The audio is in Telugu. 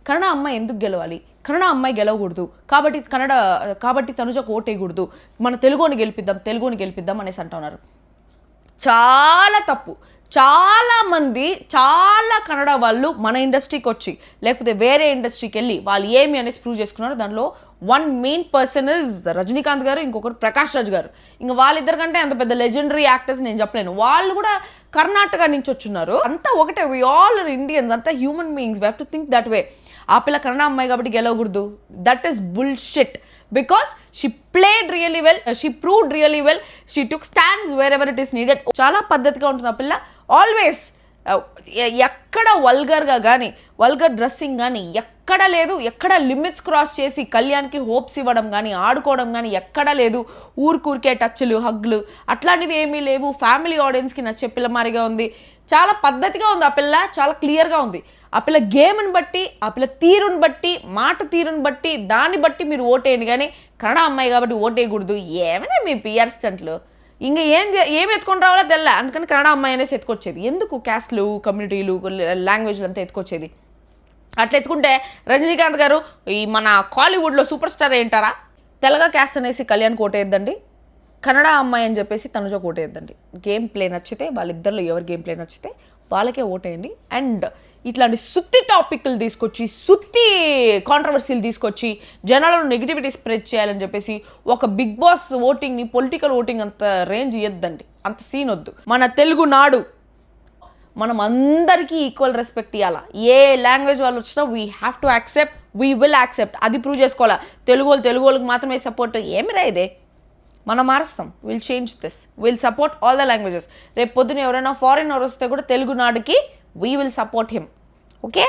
కన్నడ అమ్మాయి ఎందుకు గెలవాలి, కన్నడ అమ్మాయి గెలవకూడదు కాబట్టి తనుజకు ఓటేయకూడదు, మన తెలుగుని గెలిపిద్దాం అనేసి అంటున్నారు. చాలా తప్పు. చాలా మంది చాలా కన్నడ వాళ్ళు మన ఇండస్ట్రీకి వచ్చి లేకపోతే వేరే ఇండస్ట్రీకి వెళ్ళి వాళ్ళు ఏమి అనేసి ప్రూవ్ చేసుకున్నారు. దానిలో one main person is Rajinikanth గారు, ఇంకొకరు ప్రకాష్ రాజ్ గారు. ఇంకా వాళ్ళిద్దరికంటే అంత పెద్ద లెజెండరీ యాక్టర్స్ నేను చెప్పలేను. వాళ్ళు కూడా కర్ణాటక నుంచి వచ్చున్నారు. అంతా ఒకటే, వి ఆల్ ఆర్ ఇండియన్స్, అంతా human beings, we have to think that way. ఆ పిల్ల కన్నడ అమ్మాయి కాబట్టి గెలవకూడదు, that is bullshit. Because she played really well, she proved really well, she took stands wherever it is needed. చాలా పద్ధతిగా ఉంటుంది ఆ పిల్ల. ఆల్వేస్ ఎక్కడ వల్గర్గా కానీ వల్గర్ డ్రెస్సింగ్ కానీ ఎక్కడ లేదు, ఎక్కడ లిమిట్స్ క్రాస్ చేసి కళ్యాణ్కి హోప్స్ ఇవ్వడం కానీ ఆడుకోవడం కానీ ఎక్కడ లేదు. ఊరికే టచ్లు హగ్లు అట్లాంటివి ఏమీ లేవు. ఫ్యామిలీ ఆడియన్స్కి నచ్చే పిల్ల మారిగా ఉంది. చాలా పద్ధతిగా ఉంది ఆ పిల్ల, చాలా క్లియర్గా ఉంది. ఆ పిల్ల గేమ్ని బట్టి, ఆ పిల్ల తీరుని బట్టి, మాట తీరుని బట్టి, దాన్ని బట్టి మీరు ఓటేయండి. కానీ కన్నడ అమ్మాయి కాబట్టి ఓటేయకూడదు ఏమైనా మీ పిఆర్ స్టంట్లు. ఇంకా ఏం ఎత్తుకొని రావాలో తెల్ల, అందుకని కన్నడ అమ్మాయి అనేసి ఎత్తుకొచ్చేది. ఎందుకు క్యాస్ట్లు, కమ్యూనిటీలు, లాంగ్వేజ్లు అంతా ఎత్తుకొచ్చేది? అట్లా ఎత్తుకుంటే రజనీకాంత్ గారు ఈ మన కాలీవుడ్లో సూపర్ స్టార్ ఏంటారా? తెల్లగా క్యాస్ట్ అనేసి కళ్యాణ్కి ఓటేయద్దండి, కన్నడ అమ్మాయి అని చెప్పేసి తనుజకు ఓటేయద్దండి. గేమ్ ప్లే నచ్చితే, వాళ్ళిద్దరిలో ఎవరు గేమ్ ప్లే నచ్చితే వాళ్ళకే ఓటేయండి. అండ్ ఇట్లాంటి సుత్తి టాపిక్లు తీసుకొచ్చి, సుత్తి కాంట్రవర్సీలు తీసుకొచ్చి జనాలను నెగిటివిటీ స్ప్రెడ్ చేయాలని చెప్పేసి ఒక బిగ్ బాస్ ఓటింగ్ని పొలిటికల్ ఓటింగ్ అంత రేంజ్ ఇవ్వద్దండి, అంత సీన్ వద్దు. మన తెలుగు నాడు మనం అందరికీ ఈక్వల్ రెస్పెక్ట్ ఇవ్వాలా. ఏ లాంగ్వేజ్ వాళ్ళు వచ్చినా we have to accept, we will accept. అది ప్రూవ్ చేసుకోవాలా. తెలుగు వాళ్ళకి మాత్రమే సపోర్ట్ ఏమిరా ఇదే, మనం మారుస్తాం. Will change this, will support all the languages. రేపు పొద్దున ఎవరైనా ఫారిన్ వస్తే కూడా తెలుగు నాడుకి we will support him. Okay.